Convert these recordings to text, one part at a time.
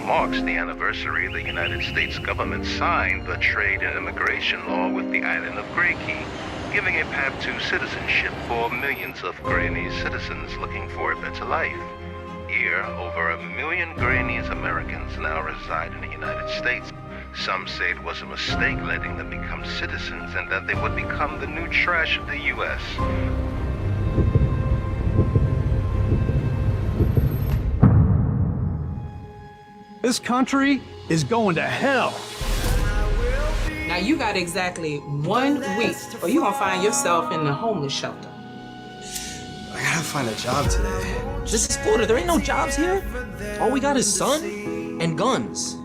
marks the anniversary the United States government signed the trade and immigration law with the island of Gray, giving a path to citizenship for millions of Guyanese citizens looking for a better life. Here, over 1 million Guyanese Americans now reside in the United States. Some say it was a mistake letting them become citizens and that they would become the new trash of the U.S. This country is going to hell. Now you got exactly 1 week, or you gonna find yourself in the homeless shelter. I gotta find a job today. This is Florida. There ain't no jobs here. All we got is sun and guns.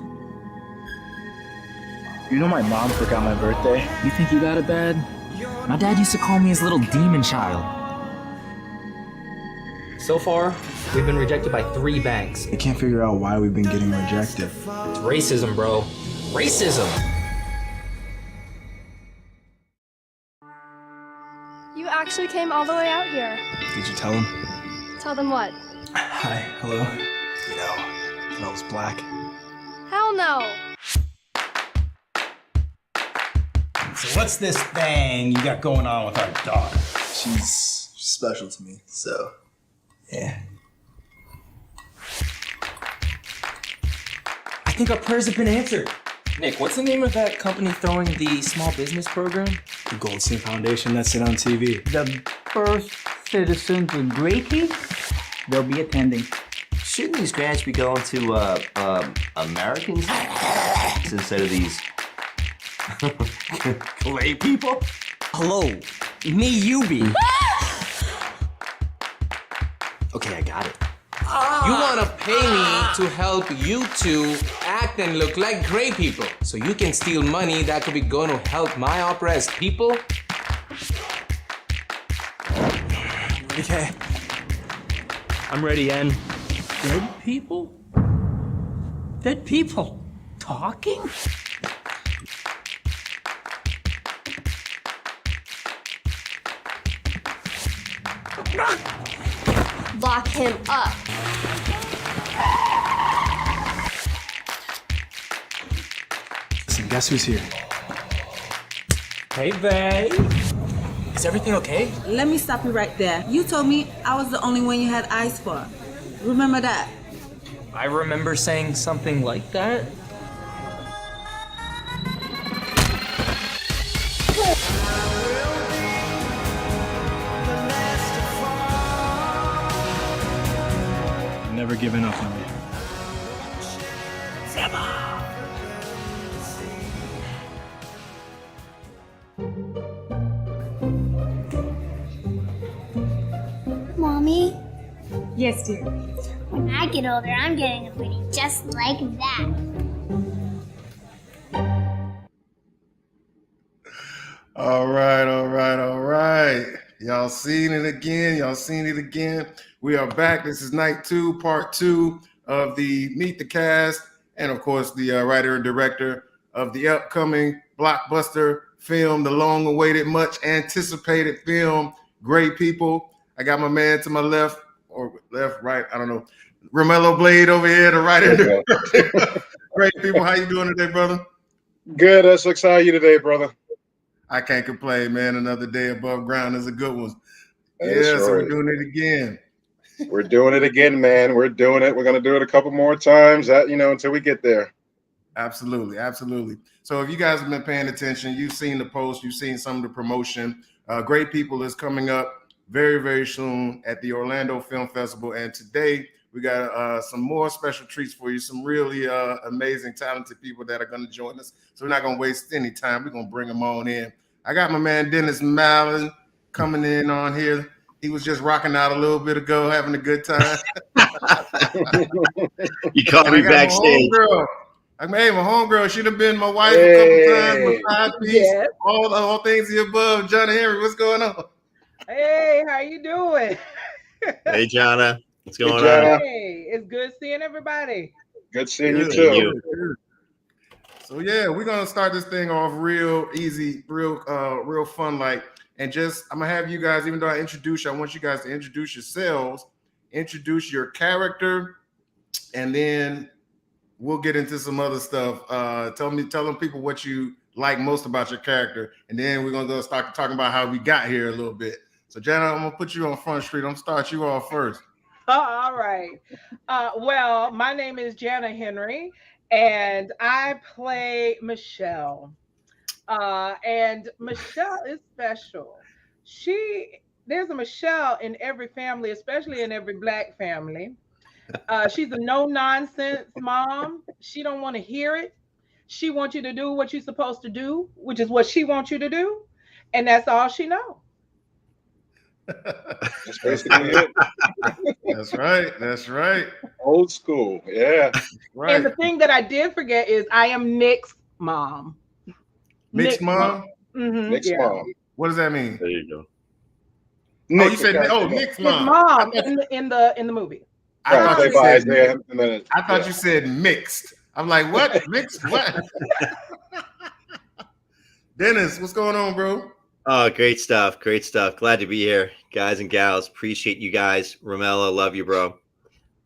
You know my mom forgot my birthday? You think you got it bad? My dad used to call me his little demon child. So far, we've been rejected by 3 banks. I can't figure out why we've been getting rejected. It's racism, bro. Racism! You actually came all the way out here. Did you tell him? Tell them what? Hi, hello. You know, that I was black. Hell no! So what's this thing you got going on with our daughter? She's special to me, so yeah. I think our prayers have been answered. Nick, what's the name of that company throwing the small business program? The Goldstein Foundation, that's it on TV. The first citizens of Gray, they'll be attending. Shouldn't these grants be going to Americans instead of these clay people? Hello, me, you be. Okay, I got it. You wanna pay me to help you two act and look like gray people, so you can steal money that could be going to help my oppressed people? Okay. I'm ready, N. Dead people? Dead people? Talking? Lock him up. Listen, guess who's here? Hey, babe. Is everything okay? Let me stop you right there. You told me I was the only one you had eyes for. Remember that? I remember saying something like that. Never giving up on me. Mommy, Yes, dear. when I get older, I'm getting a booty just like that. All right. Y'all seen it again. We are back. This is night 2, part 2 of the Meet the Cast, and of course the writer and director of the upcoming blockbuster film, the long-awaited, much anticipated film, Gray People. I got my man to my left, or left, right, I don't know. Romello Blade over here, the writer and director. Gray People, how you doing today, brother? Good. Essex, how are you today, brother? I can't complain, man. Another day above ground is a good one. That's Yeah, so right. we're doing it again. We're doing it again, man. We're doing it. We're going to do it a couple more times, until we get there. Absolutely. So if you guys have been paying attention, you've seen the post, you've seen some of the promotion. Great People is coming up very, very soon at the Orlando Film Festival. And today we got some more special treats for you, some really amazing, talented people that are going to join us. So we're not going to waste any time. We're going to bring them on in. I got my man Dennis Mallen coming in on here. He was just rocking out a little bit ago, having a good time. You caught me backstage. My homegirl. She'd have been my wife a couple times, my side piece, all things the above. Jana Henry, what's going on? Hey, how you doing? Hey, Jana. What's going on? Hey, it's good seeing everybody. Good seeing you too. So yeah, we're gonna start this thing off real easy, real fun, like, and just I'm gonna have you guys, even though I introduce you, I want you guys to introduce yourselves, introduce your character, and then we'll get into some other stuff. Tell them people what you like most about your character, and then we're gonna go start talking about how we got here a little bit. So, Jana, I'm gonna put you on Front Street. I'm gonna start you off first. All right. Well, my name is Jana Henry, and I play Michelle. And Michelle is special. There's a Michelle in every family, especially in every black family. She's a no nonsense mom. She don't want to hear it. She wants you to do what you're supposed to do, which is what she wants you to do, and that's all she knows. That's basically it. That's right. That's right. Old school. Yeah. Right. And the thing that I did forget is I am Nick's mom. Nick's mom? Mm-hmm, Nick's mom. What does that mean? There you go. Oh, you said Nick's His mom. mom in the movie. I thought I thought you said mixed. I'm like, what? Mixed? What? Dennis, what's going on, bro? Oh, great stuff. Great stuff. Glad to be here, guys and gals. Appreciate you guys. Romello, love you, bro.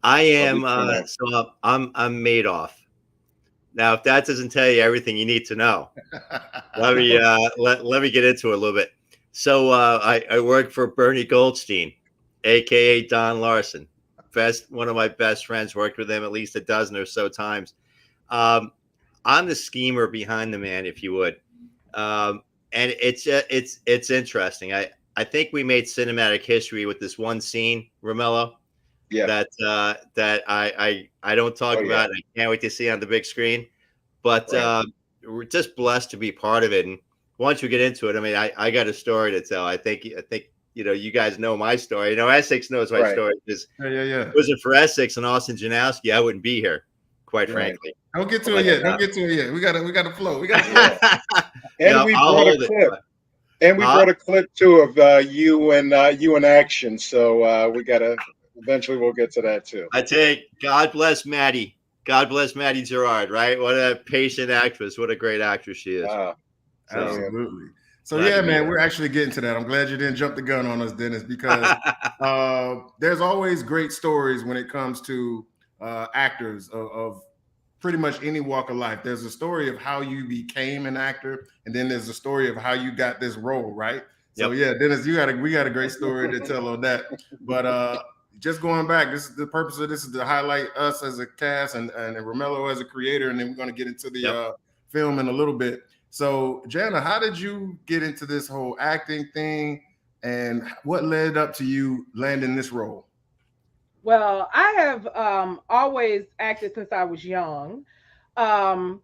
I am so I'm Madoff. Now, if that doesn't tell you everything you need to know, let me let me get into it a little bit. So I work for Bernie Goldstein, aka Don Larson. One of my best friends. Worked with him at least a dozen or so times. I'm the schemer behind the man, if you would. And it's interesting. I think we made cinematic history with this one scene, Romello. Yeah. That I don't talk about. And I can't wait to see on the big screen. But we're just blessed to be part of it. And once we get into it, I mean, I got a story to tell. I think you guys know my story. You know, Essex knows my story. Because yeah. was it for Essex and Austin Janowski, I wouldn't be here, quite frankly. Don't get to it yet. Don't get to it yet. We gotta flow. We gotta flow. And we brought a clip. And we brought a clip too of you in action. So we gotta eventually we'll get to that too. I take God bless Maddie. God bless Maddie Gerard, right? What a patient actress. What a great actress she is. Absolutely. So yeah, man, we're actually getting to that. I'm glad you didn't jump the gun on us, Dennis, because there's always great stories when it comes to actors of pretty much any walk of life. There's a story of how you became an actor, and then there's a story of how you got this role, right? So yeah, Dennis, we got a great story to tell on that. But just going back, this is the purpose of this is to highlight us as a cast and Romello as a creator, and then we're going to get into the film in a little bit. So, Jana, how did you get into this whole acting thing, and what led up to you landing this role? Well, I have always acted since I was young. And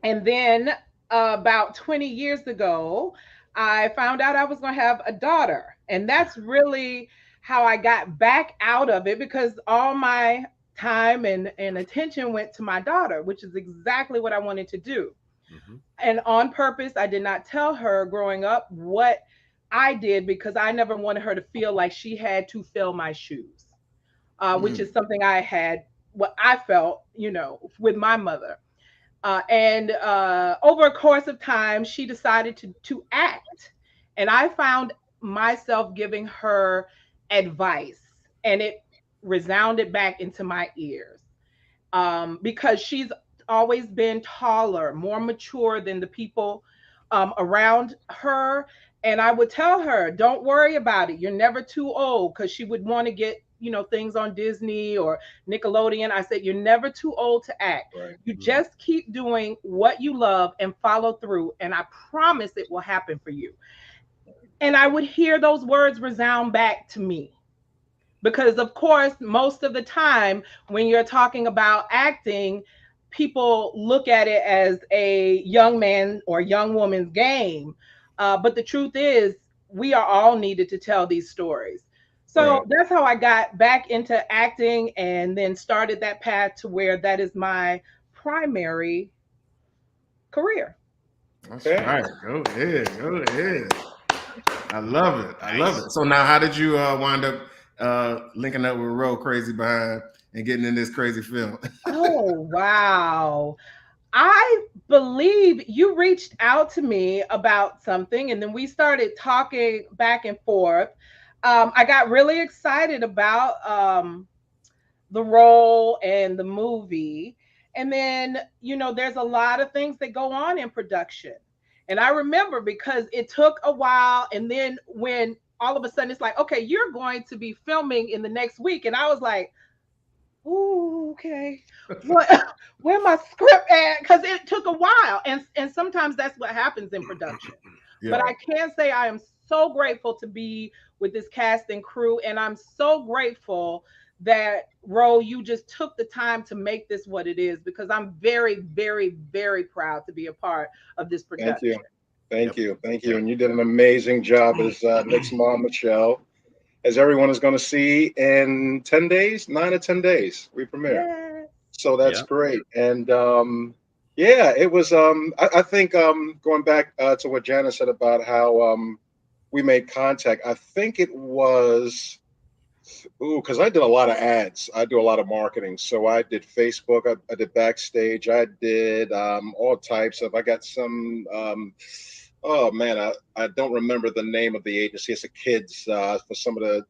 then about 20 years ago, I found out I was going to have a daughter. And that's really how I got back out of it, because all my time and attention went to my daughter, which is exactly what I wanted to do. Mm-hmm. And on purpose, I did not tell her growing up what I did, because I never wanted her to feel like she had to fill my shoes, which is something I had, what I felt, with my mother. And over a course of time, she decided to act. And I found myself giving her advice, and it resounded back into my ears, because she's always been taller, more mature than the people around her. And I would tell her, don't worry about it. You're never too old, because she would want to get, things on Disney or Nickelodeon. I said, you're never too old to act. Right. You just keep doing what you love and follow through. And I promise it will happen for you. And I would hear those words resound back to me. Because of course, most of the time when you're talking about acting, people look at it as a young man or young woman's game. But the truth is, we are all needed to tell these stories. So that's how I got back into acting, and then started that path to where that is my primary career. That's right. Go ahead. I love it. So now, how did you wind up linking up with Ro Crazy Behind and getting in this crazy film? Oh, wow. I believe you reached out to me about something, and then we started talking back and forth. I got really excited about the role and the movie. And then, there's a lot of things that go on in production. And I remember because it took a while. And then when all of a sudden it's like, okay, you're going to be filming in the next week. And I was like, ooh, okay. What where my script at? Because it took a while. And sometimes that's what happens in production. But I can say I am so grateful to be with this cast and crew. And I'm so grateful that Ro, you just took the time to make this what it is, because I'm very, very, very proud to be a part of this production. Thank you. Thank you. Thank you. And you did an amazing job as Nick's mom, Michelle, as everyone is going to see in 10 days, 9 or 10 days, we premiere. Yes. So that's great. And yeah, it was, I think going back to what Jana said about how we made contact, I think it was, because I did a lot of ads. I do a lot of marketing. So I did Facebook, I did Backstage, I did all types of, I got some, oh man, I don't remember the name of the agency. It's a kids, for some of the,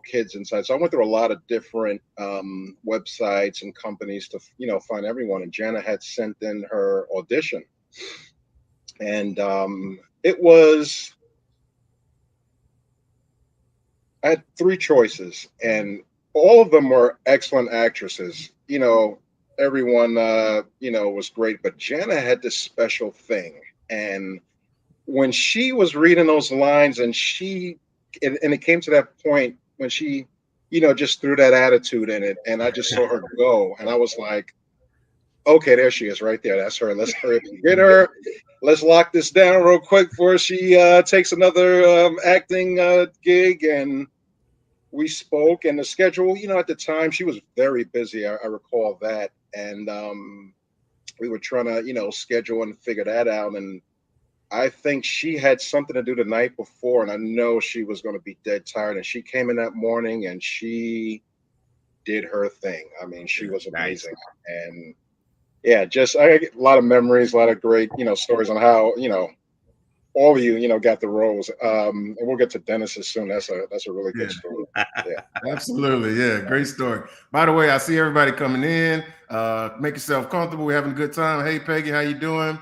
kids inside. So I went through a lot of different websites and companies to, find everyone. And Jana had sent in her audition. And it was, I had 3 choices, and all of them were excellent actresses. Everyone, was great, but Jana had this special thing. And when she was reading those lines and it came to that point when she, just threw that attitude in it, and I just saw her go, and I was like, okay, there she is right there. That's her. Let's hurry up and get her. Let's lock this down real quick before she takes another acting gig. And we spoke, and the schedule, at the time she was very busy. I recall that. And we were trying to, schedule and figure that out. And I think she had something to do the night before, and I know she was going to be dead tired. And she came in that morning and she did her thing. I mean, she was amazing. And yeah, just I get a lot of memories, a lot of great, stories on how, all of you, got the roles. And we'll get to Dennis's soon. That's a really good story. Yeah. Absolutely. Yeah. Great story. By the way, I see everybody coming in. Make yourself comfortable. We're having a good time. Hey, Peggy, how you doing?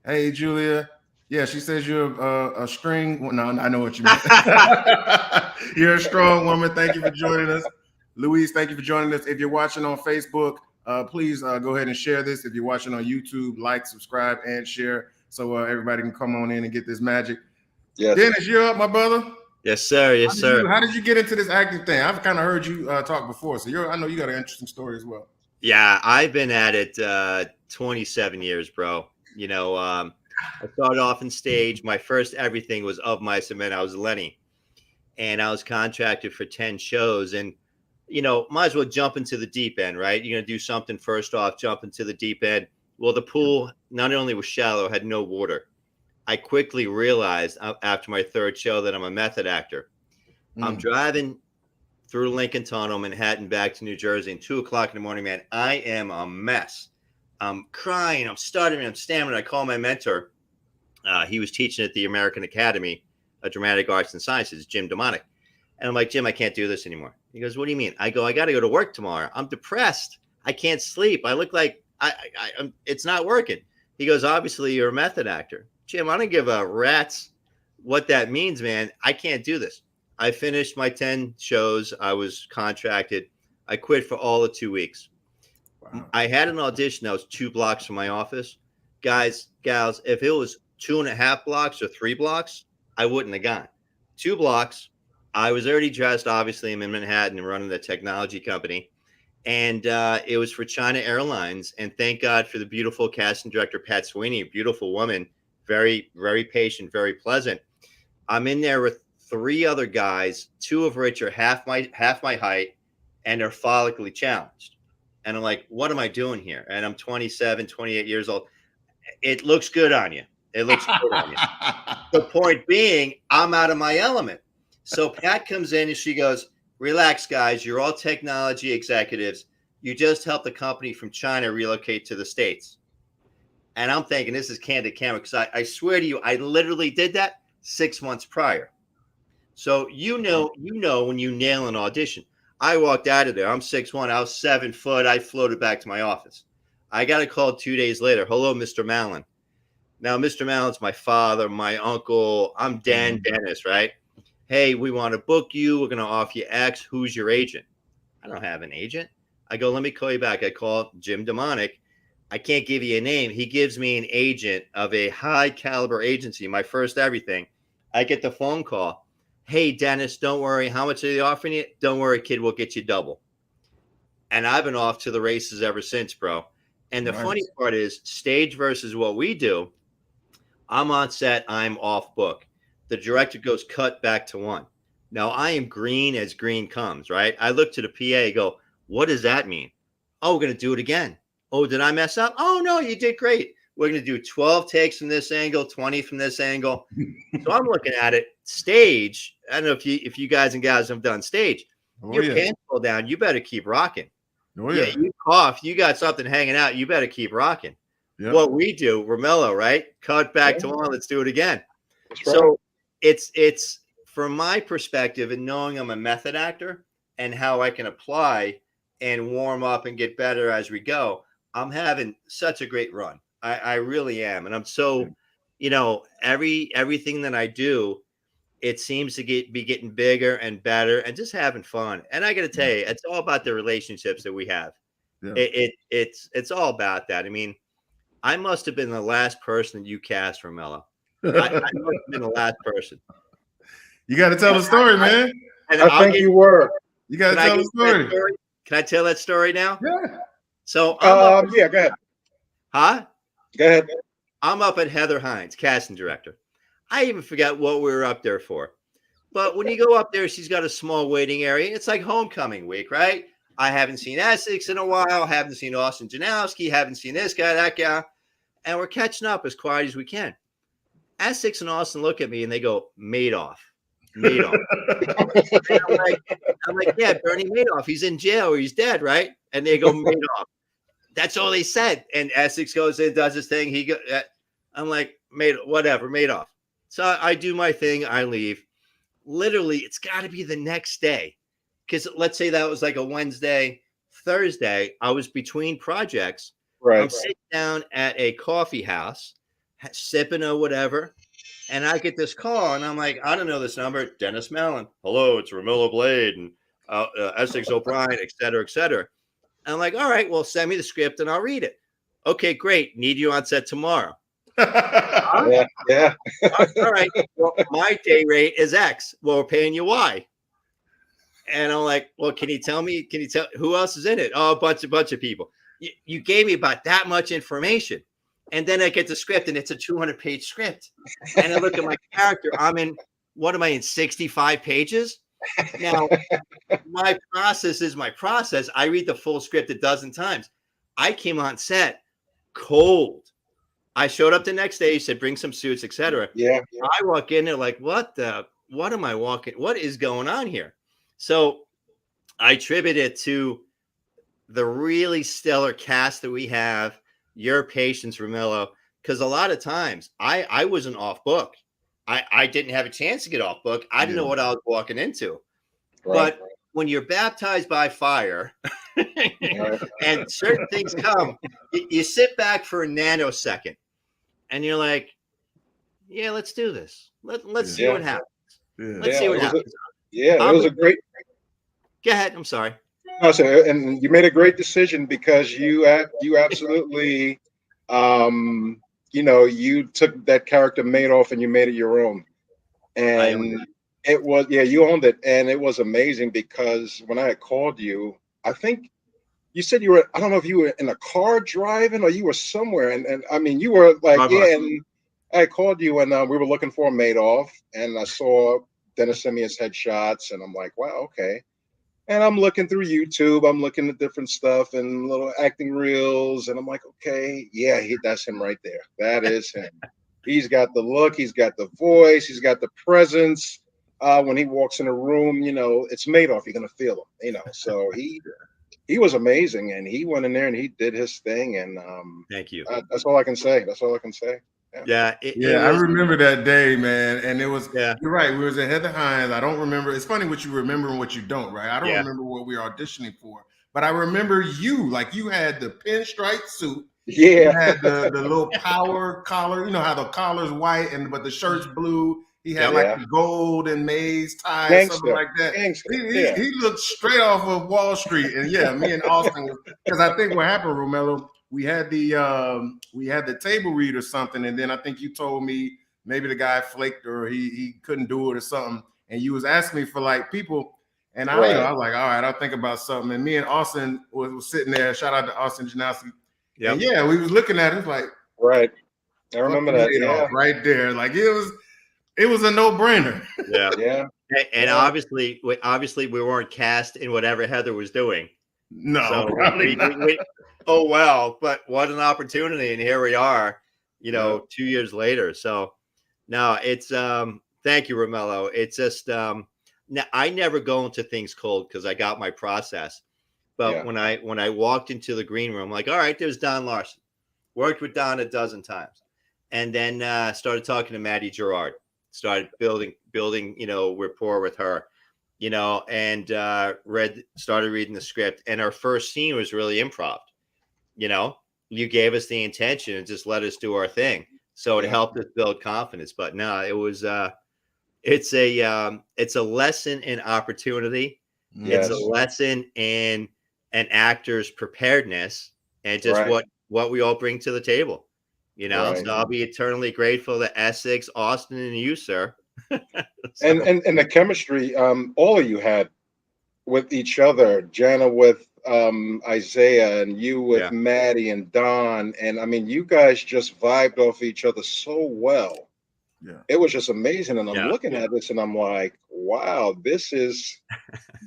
Hey, Julia. Yeah, she says you're a string. Well, no, I know what you mean. You're a strong woman. Thank you for joining us. Louise, thank you for joining us. If you're watching on Facebook, please go ahead and share this. If you're watching on YouTube, like, subscribe, and share so everybody can come on in and get this magic. Yes. Dennis, you're up, my brother. Yes, sir. Yes, sir. How did you get into this acting thing? I've kind of heard you talk before, so I know you got an interesting story as well. Yeah, I've been at it 27 years, bro. I started off in stage. My first everything was Of Mice and Men. I was Lenny, and I was contracted for 10 shows. And might as well jump into the deep end, right? You're gonna do something first off, jump into the deep end. Well, the pool not only was shallow, had no water. I quickly realized after my 3rd show that I'm a method actor. I'm driving through Lincoln Tunnel, Manhattan, back to New Jersey, and 2:00 in the morning, man, I am a mess. I'm crying, I'm stuttering, I'm stammering. I call my mentor. He was teaching at the American Academy of Dramatic Arts and Sciences, Jim Demonic. And I'm like, Jim, I can't do this anymore. He goes, what do you mean? I go, I got to go to work tomorrow. I'm depressed. I can't sleep. I look like it's not working. He goes, obviously, you're a method actor. Jim, I don't give a rat's what that means, man. I can't do this. I finished my 10 shows. I was contracted. I quit for all of 2 weeks. Wow. I had an audition that was 2 blocks from my office. Guys, gals, if it was 2.5 blocks or 3 blocks, I wouldn't have gone. 2 blocks. I was already dressed. Obviously, I'm in Manhattan and running the technology company. And it was for China Airlines. And thank God for the beautiful casting director, Pat Sweeney, a beautiful woman, very, very patient, very pleasant. I'm in there with 3 other guys, 2 of which are half my height, and are follically challenged. And I'm like, what am I doing here? And I'm 27, 28 years old. It looks good on you. It looks good on you. The point being, I'm out of my element. So Pat comes in and she goes, relax, guys. You're all technology executives. You just helped the company from China relocate to the States. And I'm thinking, this is candid camera, because I swear to you, I literally did that 6 months prior. So you know when you nail an audition. I walked out of there. I'm 6'1". I was 7 foot. I floated back to my office. I got a call 2 days later. Hello, Mr. Mallen. Now, Mr. Mallen's my father, my uncle. I'm Dan Dennis, right? Hey, we want to book you. We're going to offer you X. Who's your agent? I don't have an agent. I go, let me call you back. I call Jim Demonic. I can't give you a name. He gives me an agent of a high caliber agency, my first everything. I get the phone call. Hey, Dennis, don't worry. How much are they offering you? Don't worry, kid. We'll get you double. And I've been off to the races ever since, bro. And the funny part is stage versus what we do. I'm on set. I'm off book. The director goes cut back to one. Now I am green as green comes, right? I look to the PA, go, what does that mean? Oh, we're going to do it again. Oh, did I mess up? Oh, no, you did great. We're going to do 12 takes from this angle, 20 from this angle. So I'm looking at it stage. I don't know if you guys and gals have done stage. Your pants fall down. You better keep rocking. You cough. You got something hanging out. You better keep rocking. Yep. What we do, Romello, right? Cut back to one. Let's do it again. So it's from my perspective and knowing I'm a method actor and how I can apply and warm up and get better as we go. I'm having such a great run. I really am. And I'm so, everything that I do, it seems to be getting bigger and better and just having fun. And I got to tell you, it's all about the relationships that we have. Yeah. It's all about that. I mean, I must have been the last person you cast, Romello. I must have been the last person. You got to tell the story, man. I think you were. You got to tell the story. Can I tell that story now? Yeah. So, yeah, go ahead. Huh? Go ahead. I'm up at Heather Hines, casting director. I even forgot what we were up there for. But when you go up there, she's got a small waiting area. It's like homecoming week, right? I haven't seen Essex in a while. Haven't seen Austin Janowski. Haven't seen this guy, that guy. And we're catching up as quiet as we can. Essex and Austin look at me and they go, Madoff. Madoff. I'm like, yeah, Bernie Madoff. He's in jail or he's dead, right? And they go, Madoff. That's all they said. And Essex goes in, does his thing. I'm like, whatever, Madoff. So I do my thing. I leave. Literally, it's got to be the next day. Because let's say that was like a Wednesday, Thursday. I was between projects. Right. I'm sitting down at a coffee house, sipping or whatever. And I get this call, and I'm like, I don't know this number. Dennis Mallen. Hello, it's Romello Blade and Essex O'Brien, et cetera, et cetera. And I'm like, all right, well, send me the script and I'll read it. Okay, great. Need you on set tomorrow. Yeah. All right. Well, my day rate is X. Well, we're paying you Y. And I'm like, well, can you tell who else is in it? Oh, a bunch of people. You gave me about that much information. And then I get the script and it's a 200-page script. And I look at my character. I'm in, 65 pages? Now, my process is my process. I read the full script a dozen times. I came on set cold. I showed up the next day. He said, bring some suits, etc. Yeah. I walk in there like, what am I walking? What is going on here? So I attribute it to the really stellar cast that we have, your patience, Romello, because a lot of times I wasn't off book. I didn't have a chance to get off book. I didn't know what I was walking into. Right. But when you're baptized by fire and certain things come, you sit back for a nanosecond and you're like, yeah, let's do this. Let's see what happens. Let's see what happens. It was a great. Go ahead. I'm sorry. No, so, and you made a great decision because you absolutely, you took that character Madoff and you made it your own. And it was, you owned it. And it was amazing because when I had called you, I think you said you were, I don't know if you were in a car driving or you were somewhere. And I mean, you were like, and I called you and we were looking for a Madoff and I saw Dennis send me his headshots and I'm like, wow, okay. And I'm looking through YouTube. I'm looking at different stuff and little acting reels. And I'm like, okay, that's him right there. That is him. He's got the look. He's got the voice. He's got the presence. When he walks in a room, it's Madoff. You're going to feel him, So he was amazing. And he went in there and he did his thing. And thank you. That's all I can say. That's all I can say. Yeah. I remember that day, man. And it was, you're right. We was at Heather Hines. I don't remember. It's funny what you remember and what you don't, right? I don't remember what we were auditioning for, but I remember you, like you had the pinstripe suit. Yeah. You had the little power collar. You know how the collar's white but the shirt's blue. He had like the gold and maize tie or something like that. He looked straight off of Wall Street. And yeah, me and Austin, because I think what happened, Romello, we had the table read or something, and then I think you told me maybe the guy flaked or he couldn't do it or something, and you was asking me for like people, and I was like, all right, I'll think about something. And me and Austin was sitting there. Shout out to Austin Janowski. Yeah, and yeah, we was looking at it like I remember that. Yeah, right there, like it was a no-brainer. Yeah. And obviously we weren't cast in whatever Heather was doing. No, so probably not. Oh well, but what an opportunity, and here we are, 2 years later. So no, it's thank you, Romello. It's just now I never go into things cold because I got my process. But when I walked into the green room, like, all right, there's Don Larson. Worked with Don a dozen times, and then started talking to Maddie Gerard. Started building, rapport with her, and started reading the script. And our first scene was really improv. You gave us the intention and just let us do our thing. So it helped us build confidence. But no, it was it's a lesson in opportunity. Yes. It's a lesson in an actor's preparedness and just what we all bring to the table. So I'll be eternally grateful to Essex, Austin, and you, sir. And the chemistry all of you had with each other, Jana with Isaiah, and you with Maddie and Don, and I mean, you guys just vibed off each other so well. Yeah, it was just amazing. And I'm looking at this, and I'm like, wow, this is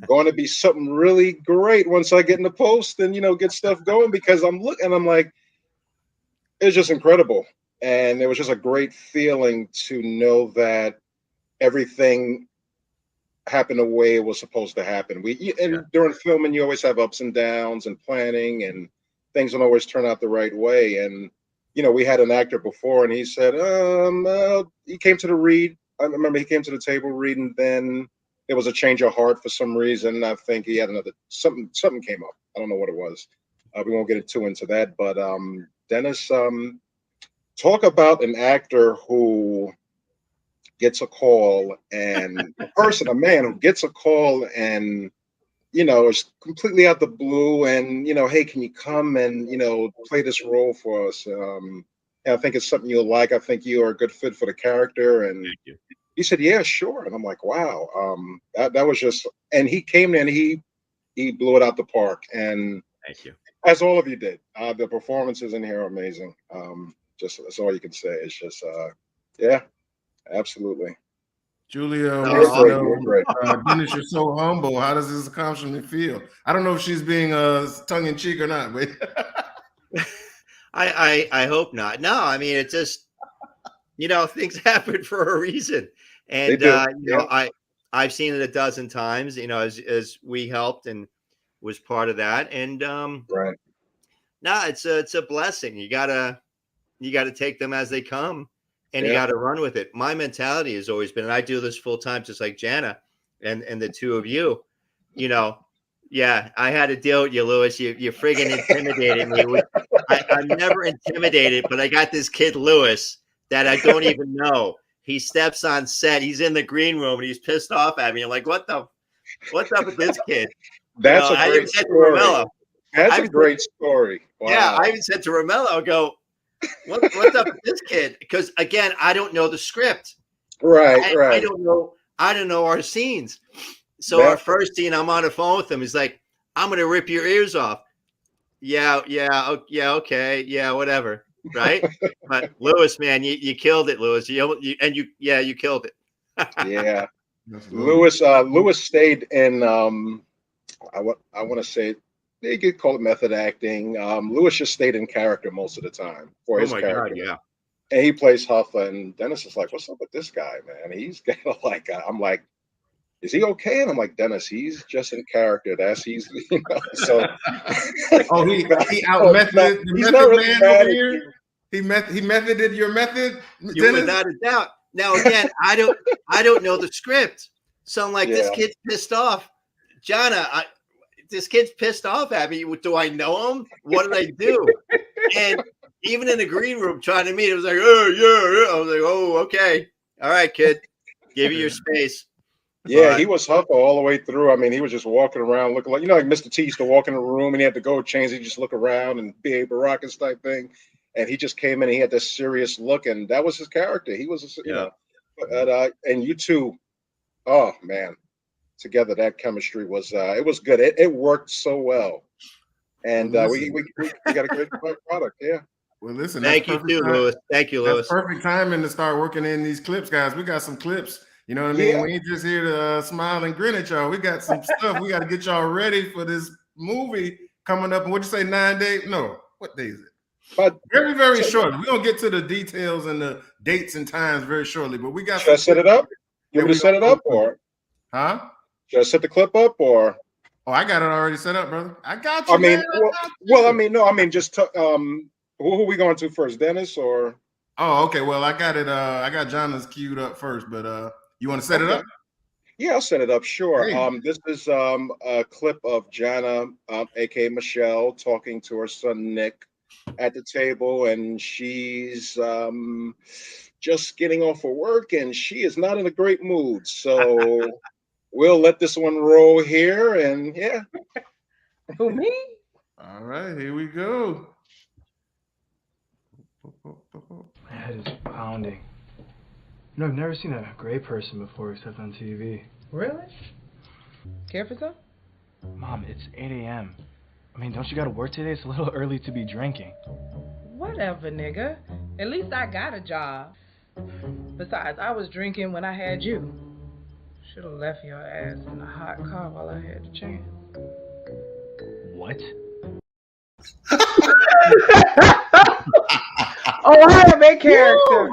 going to be something really great once I get in the post and get stuff going, because I'm looking and I'm like, it's just incredible. And it was just a great feeling to know that everything happened the way it was supposed to happen. During filming, you always have ups and downs and planning, and things don't always turn out the right way. And we had an actor before, and he said, he came to the read. I remember he came to the table read, and then there was a change of heart for some reason. I think he had something came up. I don't know what it was. We won't get too into that, but Dennis, talk about an actor who gets a call, and a man who gets a call and is completely out the blue, and hey, can you come and play this role for us? I think it's something you'll like. I think you are a good fit for the character. And he said, yeah, sure. And I'm like, wow, that was just, and he came in and he blew it out the park. And thank you, as all of you did. The performances in here are amazing. Just that's all you can say. It's just absolutely. Julia, Dennis, you're so humble. How does this accomplishment feel? I don't know if she's being tongue in cheek or not, but I hope not. No, I mean, it's just things happen for a reason, and I've seen it a dozen times. As we helped and was part of that, and no, it's a blessing. You gotta take them as they come. And you got to run with it. My mentality has always been, and I do this full time, just like Jana and the two of you, I had to deal with you, Lewis. You friggin' intimidated me. I'm never intimidated, but I got this kid, Lewis, that I don't even know. He steps on set. He's in the green room and he's pissed off at me. I'm like, what's up with this kid? That's a great story. That's a great story. Wow. Yeah, I even said to Romello, I go, what's up with this kid? Because again, I don't know the script. Right. I don't know our scenes. So our first scene, I'm on the phone with him. He's like, "I'm gonna rip your ears off." Yeah, okay, yeah, whatever, right? But Lewis, man, you killed it, Lewis. You killed it. Yeah, Lewis stayed in. I want to say. They could call it method acting. Lewis just stayed in character most of the time for his character. God, yeah. And he plays Huffa, and Dennis is like, "What's up with this guy, man? He's got I'm like, is he okay?" And I'm like, "Dennis, he's just in character. He's so." he out methoded the method really man over here. He methoded your method, Dennis? Without a doubt. Now again, I don't know the script, so I'm like, this kid's pissed off. Jana, this kid's pissed off at me. Do I know him? What did I do? And even in the green room trying to meet, it was like, oh yeah. I was like, oh, okay. All right, kid. Give you your space. Yeah, he was Huffa all the way through. I mean, he was just walking around looking like, like Mr. T used to walk in a room and he had to go change. He just look around and be a Baracus type thing. And he just came in and he had this serious look, and that was his character. He was, you know, and you two, oh man, together that chemistry was it was good. It worked so well, and we got a great product. Yeah. Well, listen, thank you too, Lewis. Thank you, Lewis. That's perfect timing to start working in these clips, guys. We got some clips. You know what I mean? We ain't just here to smile and grin at y'all. We got some stuff. We got to get y'all ready for this movie coming up. And what'd you say, 9 days? No, what day is it? But very, very shortly. We're gonna get to the details and the dates and times very shortly. But we got. Should I set it up? You want me to set it up, or should I set the clip up, or? Oh, I got it already set up, brother. I got you. I mean, I mean, just who are we going to first, Dennis or? Oh, okay. Well, I got it. I got Jana's queued up first, but you want to set it up? Yeah, I'll set it up. Sure. Hey. This is a clip of Jana, aka Michelle, talking to her son Nick at the table, and she's just getting off of work, and she is not in a great mood. So we'll let this one roll here, and yeah. Who, me? All right, here we go. My head is pounding. You know, I've never seen a gray person before except on TV. Really? Care for some? Mom, it's 8 a.m. I mean, don't you gotta work today? It's a little early to be drinking. Whatever, nigga. At least I got a job. Besides, I was drinking when I had you. Should have left your ass in the hot car while I had the chance. What? Oh, I am a character.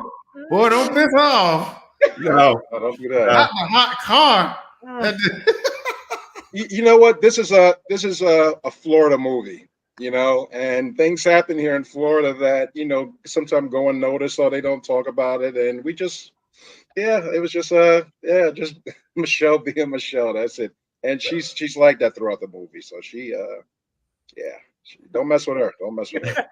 Boy, don't piss off. No, don't do that. Not the hot car. You know what? This is a Florida movie, you know, and things happen here in Florida that, you know, sometimes go unnoticed or they don't talk about it. And we just, it was just just Michelle being Michelle. That's it. And she's like that throughout the movie. So she don't mess with her. Don't mess with her.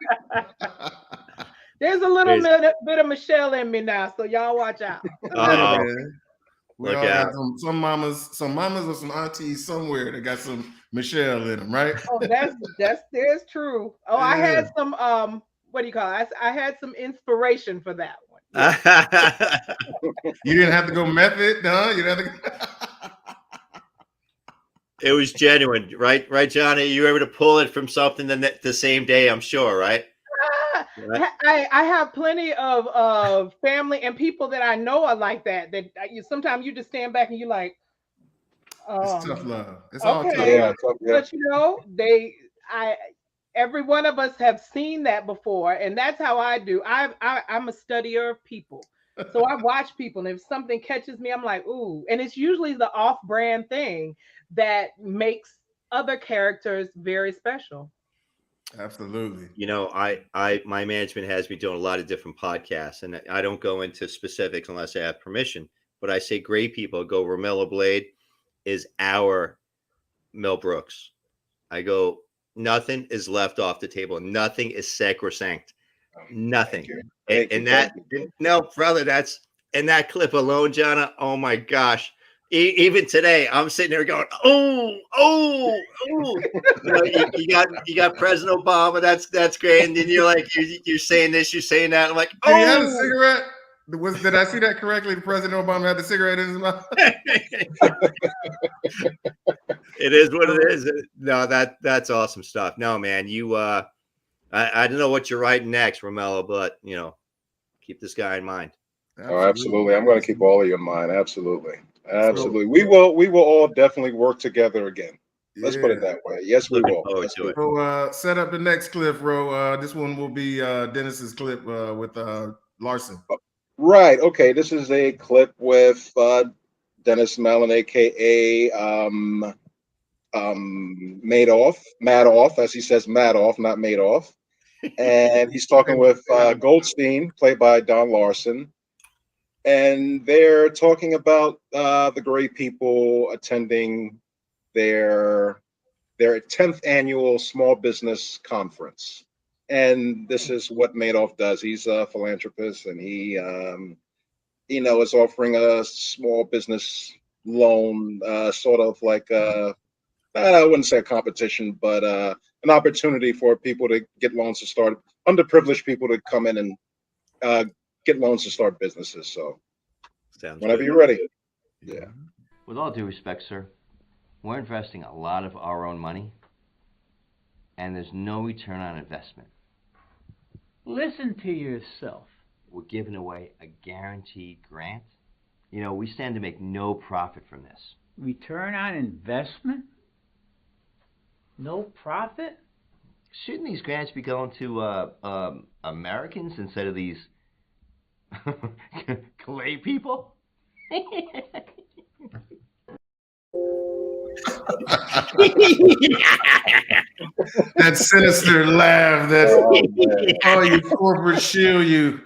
There's a little bit of Michelle in me now, so y'all watch out. We all got some mamas or some aunties somewhere that got some Michelle in them, right? Oh, there's true. Oh, I had some what do you call it? I had some inspiration for that one. You didn't have to go method, no? You didn't have to It was genuine, right? Right, Johnny? You were able to pull it from something the same day, I'm sure, right? I have plenty of family and people that I know are like that. That sometimes you just stand back and you're like, it's tough love. It's okay. all tough. Yeah. But you know, every one of us have seen that before, and that's how I do. I'm a studier of people, so I watch people, and if something catches me, I'm like, ooh, and it's usually the off-brand thing that makes other characters very special. Absolutely. You know, my management has me doing a lot of different podcasts, and I don't go into specifics unless I have permission. But I say, great people go. Romello Blade is our Mel Brooks. I go, nothing is left off the table. Nothing is sacrosanct. Nothing. No, brother, that's in that clip alone, Jana. Oh my gosh. Even today, I'm sitting there going, oh. You got President Obama. That's great. And then you're like, you're saying this, you're saying that. I'm like, He had a cigarette. Did I see that correctly? The President Obama had the cigarette in his mouth. It is what it is. No, that's awesome stuff. No, man, you I don't know what you're writing next, Romello, but you know, keep this guy in mind. Oh, absolutely. I'm going to keep all of you in mind. Absolutely. We will all definitely work together again. Let's put it that way. Yes, we will. So set up the next clip, Ro. This one will be Dennis's clip with Larson. Right. Okay. This is a clip with Dennis Mallen, aka Madoff, as he says, Madoff, not Madoff. And he's talking with Goldstein, played by Don Larson. And they're talking about the great people attending their their 10th annual small business conference. And this is what Madoff does. He's a philanthropist, and he, is offering a small business loan, sort of like I wouldn't say a competition, but an opportunity for people to get loans to start, underprivileged people to come in and get loans to start businesses. So, whenever you're ready. Yeah. With all due respect, sir, we're investing a lot of our own money, and there's no return on investment. Listen to yourself. We're giving away a guaranteed grant. We stand to make no profit from this. Return on investment? No profit? Shouldn't these grants be going to Americans instead of these clay people? That sinister laugh. That's you corporate shill, you.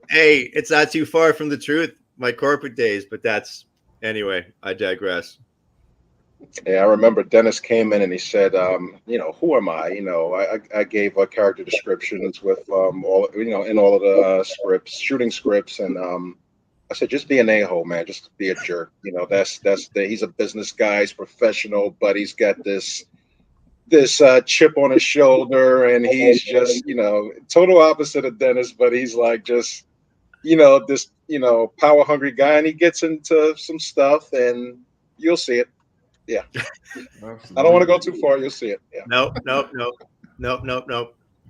Hey, it's not too far from the truth. My corporate days, but anyway. I digress. Yeah, I remember Dennis came in and he said, who am I? I gave character descriptions with all, in all of the scripts, shooting scripts, and I said, just be an a-hole, man. Just be a jerk. He's a business guy. He's professional, but he's got this chip on his shoulder, and he's just, total opposite of Dennis, but he's like just, this, power hungry guy, and he gets into some stuff, and you'll see it. Yeah. I don't want to go too far. You'll see it. Yeah. Nope.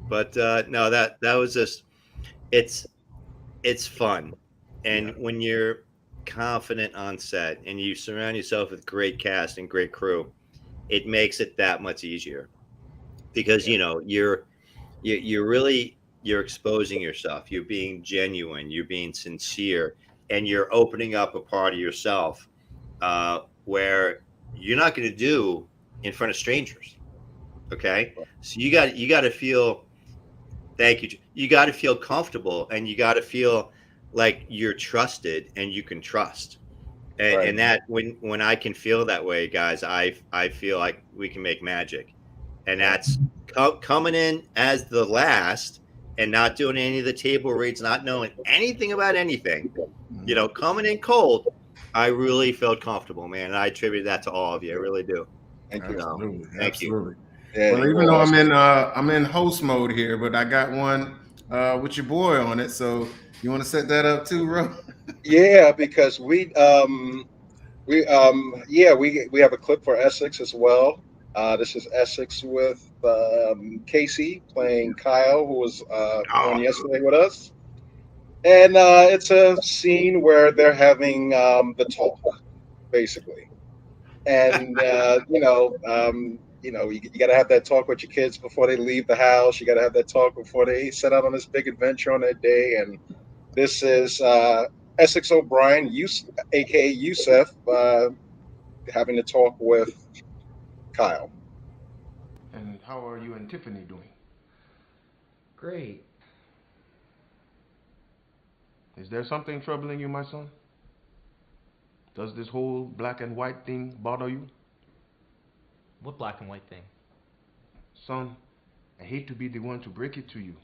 But no, that was just, it's fun. And when you're confident on set and you surround yourself with great cast and great crew, it makes it that much easier, because you're exposing yourself, you're being genuine, you're being sincere, and you're opening up a part of yourself where you're not going to do in front of strangers. Okay, so you got to feel. Thank you. You got to feel comfortable, and you got to feel like you're trusted and you can trust. And, Right. and that when I can feel that way, guys, I feel like we can make magic. And that's coming in as the last and not doing any of the table reads, not knowing anything about anything, coming in cold. I really felt comfortable, man. And I attribute that to all of you. I really do. Thank you. Absolutely. Thank you. Yeah, Well, even though I'm in host mode here, but I got one with your boy on it. So you want to set that up too, Ro? Yeah, because we have a clip for Essex as well. This is Essex with Casey playing Kyle, who was on yesterday with us. And it's a scene where they're having the talk, basically. And you got to have that talk with your kids before they leave the house. You got to have that talk before they set out on this big adventure on their day. And this is Essex O'Brien, aka Yusef, having to talk with Kyle. And how are you and Tiffany doing? Great. Is there something troubling you, my son? Does this whole black and white thing bother you? What black and white thing? Son, I hate to be the one to break it to you,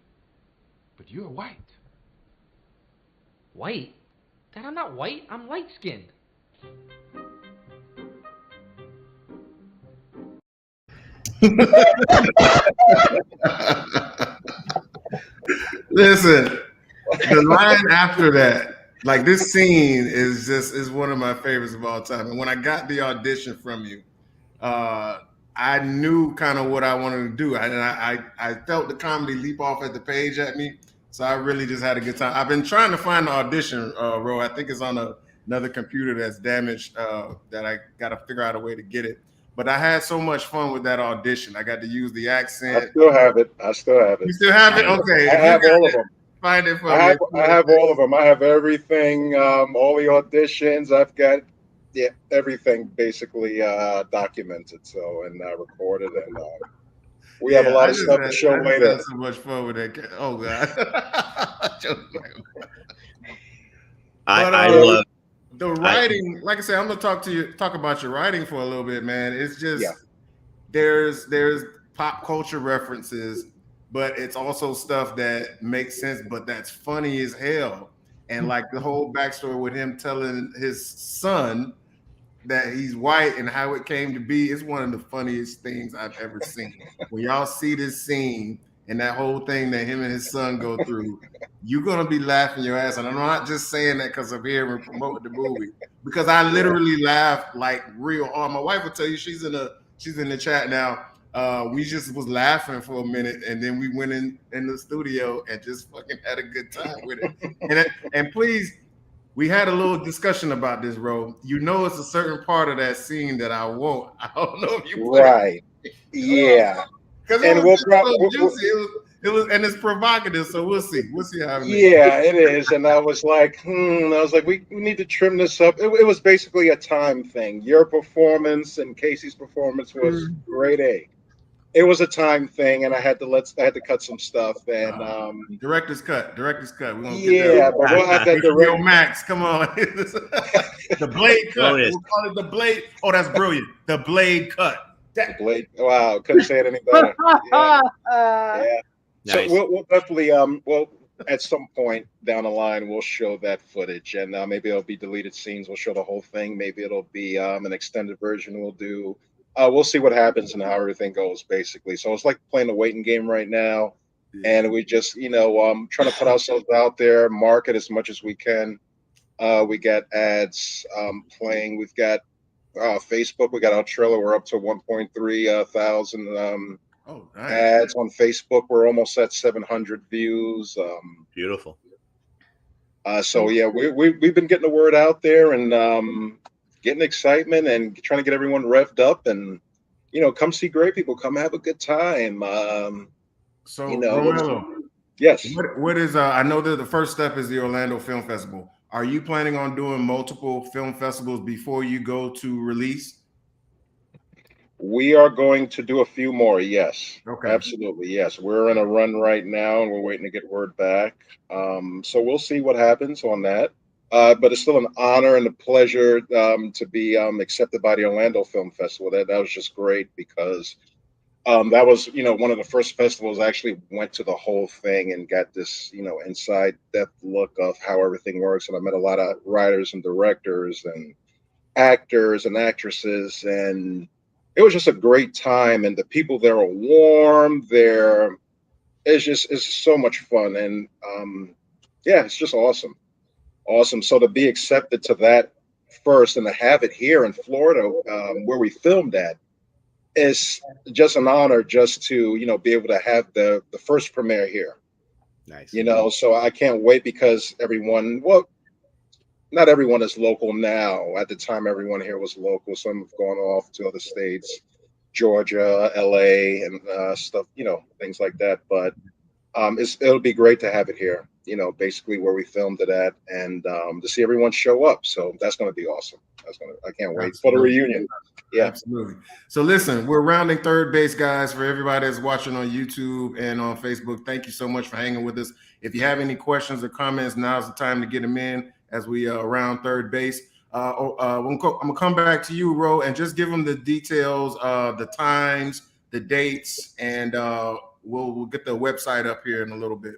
but you're white. White? Dad, I'm not white. I'm light-skinned. Listen, the line after that, like this scene is one of my favorites of all time. And when I got the audition from you, I knew kind of what I wanted to do. I felt the comedy leap off at the page at me. So I really just had a good time. I've been trying to find the audition, Ro. I think it's on another computer that's damaged that I got to figure out a way to get it. But I had so much fun with that audition. I got to use the accent. I still have it. You still have it? Okay. I have all of them. Find it for me. I have all of them. I have everything, all the auditions. I've got everything basically documented, and recorded, and we have a lot of stuff to show later. So much fun with that. Oh God. I love. the writing, like I said, I'm gonna talk about your writing for a little bit, man. It's just there's pop culture references, but it's also stuff that makes sense, but that's funny as hell. And like the whole backstory with him telling his son that he's white and how it came to be is one of the funniest things I've ever seen. When y'all see this scene and that whole thing that him and his son go through, you're gonna be laughing your ass. And I'm not just saying that because I'm here and promoting the movie, because I literally laughed like real hard. My wife will tell you, she's in the chat now. We just was laughing for a minute, and then we went in the studio and just fucking had a good time with it. And please, we had a little discussion about this, bro. You know, it's a certain part of that scene that I won't. I don't know if you right. Yeah, because it was so juicy. It was, and it's provocative. So we'll see. We'll see how. It is. And I was like, we need to trim this up. It was basically a time thing. Your performance and Casey's performance was grade A. It was a time thing, and I had to cut some stuff. And director's cut. We won't get that. But we'll have that HBO Max. Come on, the blade cut. We'll call it the blade. Oh, that's brilliant. The blade cut. The blade. Wow, couldn't say it any better. Yeah. Nice. So we'll definitely at some point down the line we'll show that footage, and maybe it'll be deleted scenes. We'll show the whole thing. Maybe it'll be an extended version. We'll do. We'll see what happens and how everything goes, basically. So it's like playing a waiting game right now, and we just trying to put ourselves out there, market as much as we can. We got ads playing. We've got Facebook. We got our trailer. We're up to 1.3 thousand. Nice. Ads on Facebook. We're almost at 700 views. Beautiful. So yeah, we've been getting the word out there and getting excitement and trying to get everyone revved up and come see great people. Come have a good time. Romello, yes. What is I know that the first step is the Orlando Film Festival. Are you planning on doing multiple film festivals before you go to release? We are going to do a few more, yes. Okay. Absolutely, yes. We're in a run right now, and we're waiting to get word back. So we'll see what happens on that. But it's still an honor and a pleasure to be accepted by the Orlando Film Festival. That was just great because that was, one of the first festivals I actually went to the whole thing and got this, inside depth look of how everything works. And I met a lot of writers and directors and actors and actresses, and it was just a great time, and the people there are warm. It's so much fun, and it's just awesome. So to be accepted to that first and to have it here in Florida, where we filmed at, is just an honor. Just to be able to have the first premiere here. Nice. So I can't wait because not everyone is local now. At the time, everyone here was local. Some have gone off to other states, Georgia, LA, and stuff, things like that. But it'll be great to have it here, basically where we filmed it at, and to see everyone show up. So that's going to be awesome. I can't wait for the reunion. Yeah, absolutely. So listen, we're rounding third base, guys. For everybody that's watching on YouTube and on Facebook, thank you so much for hanging with us. If you have any questions or comments, now's the time to get them in as we round third base. I'm gonna come back to you, Ro, and just give them the details, the times, the dates, and we'll get the website up here in a little bit.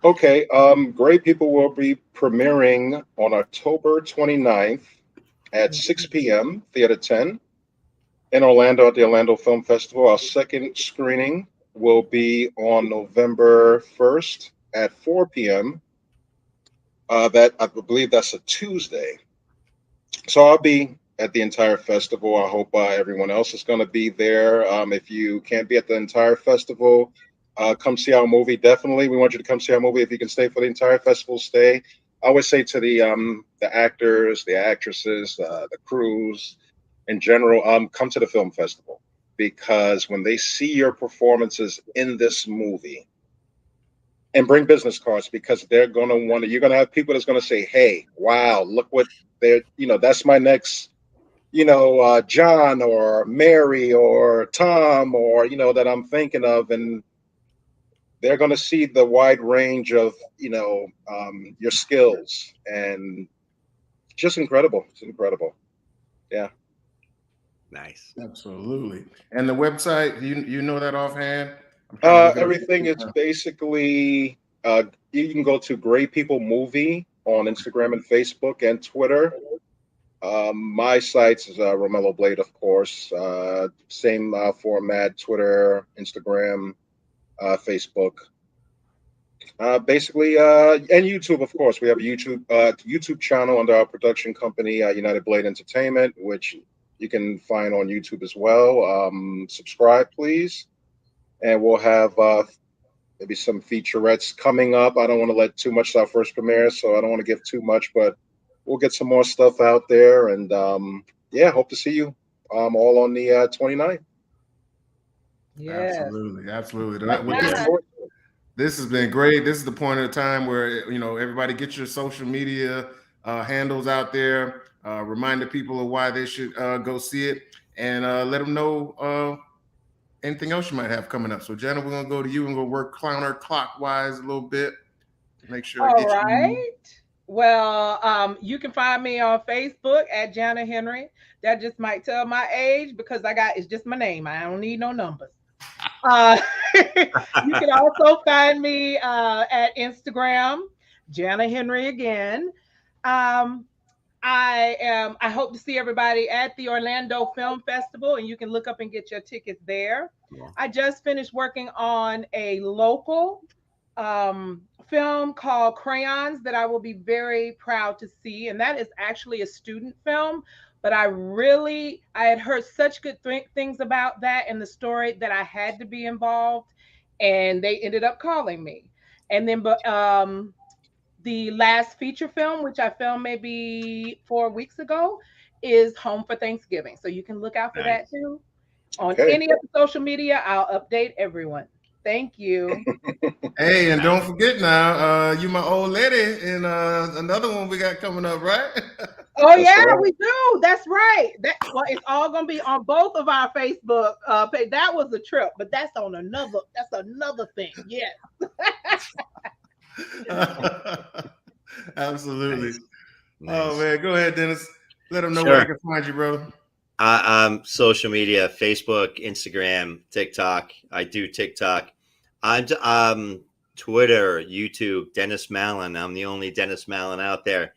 Okay. Great People will be premiering on October 29th at 6 p.m. Theater 10 in Orlando at the Orlando Film Festival. Our second screening will be on November 1st at 4 p.m. That I believe that's a Tuesday. So I'll be at the entire festival. I hope everyone else is going to be there. If you can't be at the entire festival, come see our movie. Definitely, we want you to come see our movie. If you can stay for the entire festival, stay. I always say to the actors, the actresses, the crews in general, come to the film festival, because when they see your performances in this movie, and bring business cards, because they're going to want to, you're going to have people that's going to say, hey, wow, look what they're, that's my next, John or Mary or Tom or, that I'm thinking of. And they're going to see the wide range of, your skills and just incredible. It's incredible. Yeah. Nice. Absolutely. And the website, you know that offhand? I'm trying to look it Everything is up. basically you can go to Great People Movie on Instagram and Facebook and Twitter. My sites is Romello Blade, of course. Same format: Twitter, Instagram, Facebook. Basically, and YouTube, of course. We have a YouTube channel under our production company, United Blade Entertainment, which you can find on YouTube as well. Subscribe, please, and we'll have maybe some featurettes coming up. I don't want to let too much to our first premiere, so I don't want to give too much, but we'll get some more stuff out there. And yeah, hope to see you all on the 29th. Yes. Absolutely. Yeah. This has been great. This is the point of the time where everybody get your social media handles out there. Remind the people of why they should go see it, and let them know anything else you might have coming up. So, Jana, we're gonna go to you and go work counterclockwise a little bit. Make sure I All get you. right. Well, you can find me on Facebook at Jana Henry. That just might tell my age because it's just my name. I don't need no numbers. You can also find me at Instagram, Jana Henry again. Um, I hope to see everybody at the Orlando Film Festival, and you can look up and get your tickets there. I just finished working on a local film called Crayons that I will be very proud to see, and that is actually a student film. But I had heard such good things about that and the story that I had to be involved, and they ended up calling me. And then, but the last feature film, which I filmed maybe 4 weeks ago, is Home for Thanksgiving. So you can look out for that too. On any of the social media, I'll update everyone. Thank you. Hey, and don't forget now, you my old lady in another one we got coming up, right? Oh yeah, we do. That's right. It's all gonna be on both of our Facebook page. That was a trip, but that's another thing. Yes. Absolutely. Nice. Oh man, go ahead, Dennis. Let them know Sure. where they can find you, bro. Social media: Facebook, Instagram, TikTok. I do TikTok. I'm Twitter, YouTube. Dennis Mallen. I'm the only Dennis Mallen out there.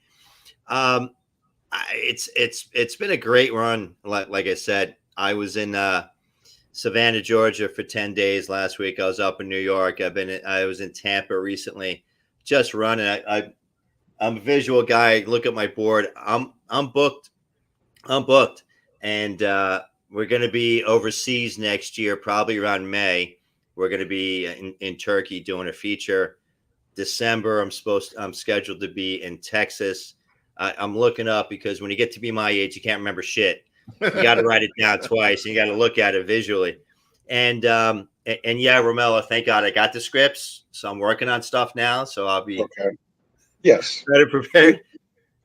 It's been a great run. Like I said, I was in Savannah, Georgia for 10 days last week. I was up in New York. I was in Tampa recently, just running. I'm a visual guy. Look at my board. I'm booked. And we're going to be overseas next year, probably around May. We're going to be in Turkey doing a feature. December, I'm scheduled to be in Texas. I'm looking up because when you get to be my age, you can't remember shit. You got to write it down twice, and you got to look at it visually. And yeah, Romello, thank God I got the scripts, so I'm working on stuff now. So I'll be better prepared.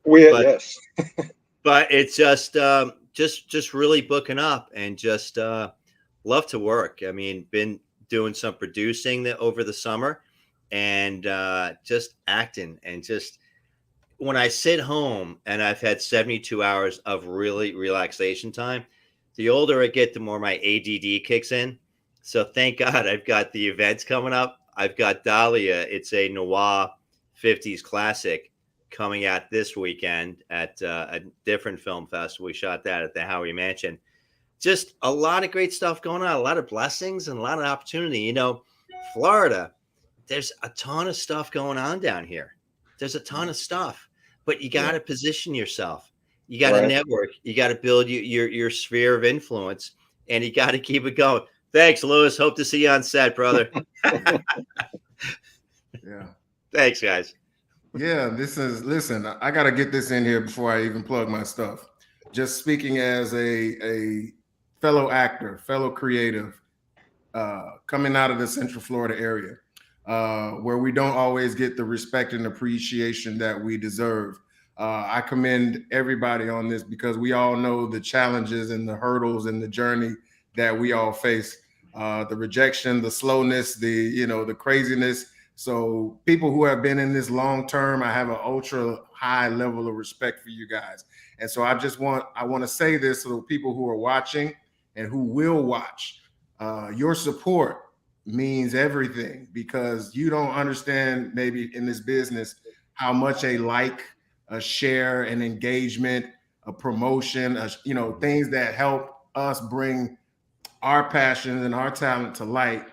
Yes. But it's just really booking up and just love to work. I mean, been doing some producing over the summer and just acting, and just when I sit home and I've had 72 hours of really relaxation time, the older I get, the more my ADD kicks in. So thank God I've got the events coming up. I've got Dahlia. It's a noir 50s classic coming out this weekend at a different film festival. We shot that at the Howie Mansion. Just a lot of great stuff going on, a lot of blessings and a lot of opportunity. Florida, there's a ton of stuff going on down here. There's a ton of stuff, but you got to position yourself. You got to network. You got to build your sphere of influence, and you got to keep it going. Thanks, Lewis. Hope to see you on set, brother. Yeah. Thanks, guys. Yeah, listen, I got to get this in here before I even plug my stuff. Just speaking as a fellow actor, fellow creative, coming out of the Central Florida area, where we don't always get the respect and appreciation that we deserve. I commend everybody on this because we all know the challenges and the hurdles and the journey that we all face. The rejection, the slowness, the craziness. So people who have been in this long term, I have an ultra high level of respect for you guys. And so I want to say this to the people who are watching and who will watch. Your support means everything, because you don't understand maybe in this business how much a like, a share, an engagement, a promotion, things that help us bring our passion and our talent to light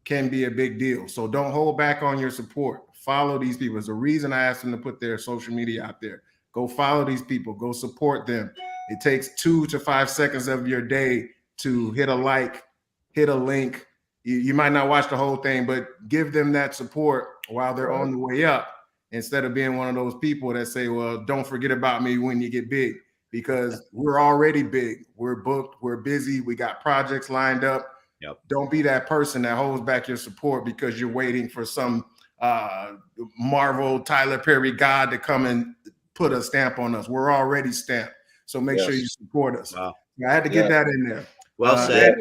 can be a big deal. So don't hold back on your support. Follow these people. There's a reason I asked them to put their social media out there. Go follow these people. Go support them. It takes 2 to 5 seconds of your day to hit a like, hit a link. You might not watch the whole thing, but give them that support while they're on the way up, instead of being one of those people that say, well, don't forget about me when you get big, because we're already big. We're booked. We're busy. We got projects lined up. Yep. Don't be that person that holds back your support because you're waiting for some Marvel Tyler Perry god to come and put a stamp on us. We're already stamped. So make sure you support us. Wow. I had to get that in there. Well said.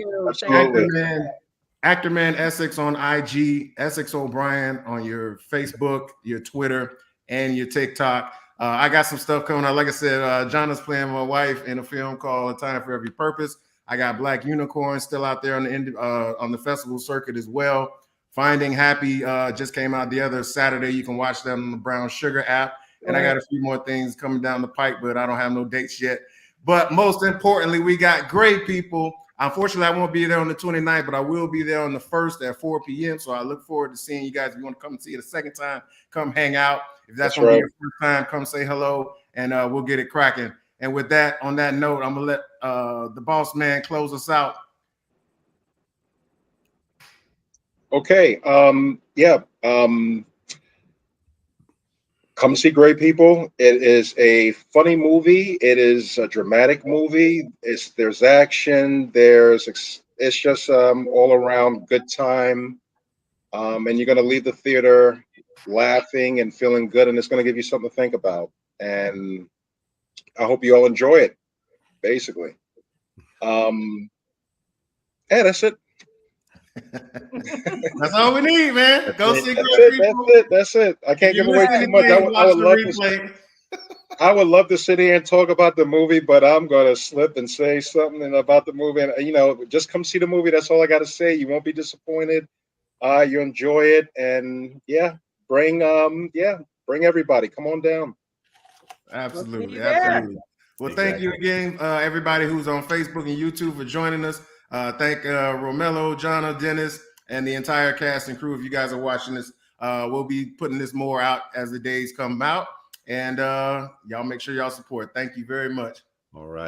Actorman Essex on IG, Essex O'Brien on your Facebook, your Twitter, and your TikTok. I got some stuff coming out. Like I said, Jana's playing my wife in a film called A Time for Every Purpose. I got Black Unicorn still out there on the festival circuit as well. Finding Happy just came out the other Saturday. You can watch that on the Brown Sugar app. And I got a few more things coming down the pipe, but I don't have no dates yet. But most importantly, we got great people. Unfortunately, I won't be there on the 29th, but I will be there on the 1st at 4 p.m. So I look forward to seeing you guys. If you want to come and see it a second time, come hang out. If that's going to be your first time, come say hello, and we'll get it cracking. And with that, on that note, I'm going to let the boss man close us out. Okay. Come see Great People. It is a funny movie. It is a dramatic movie. There's action. It's just all around good time. And you're going to leave the theater laughing and feeling good, and it's going to give you something to think about. And I hope you all enjoy it, basically. Yeah, that's it. That's all we need, man. Go see Great People. That's it. I can't give away too much. I would love to sit here and talk about the movie, but I'm going to slip and say something about the movie. And, just come see the movie. That's all I got to say. You won't be disappointed. You enjoy it. And bring everybody. Come on down. Absolutely. Absolutely. Well, thank you again, everybody who's on Facebook and YouTube for joining us. Thank Romello, Jana, Dennis, and the entire cast and crew. If you guys are watching this, we'll be putting this more out as the days come out. And y'all make sure y'all support. Thank you very much. All right.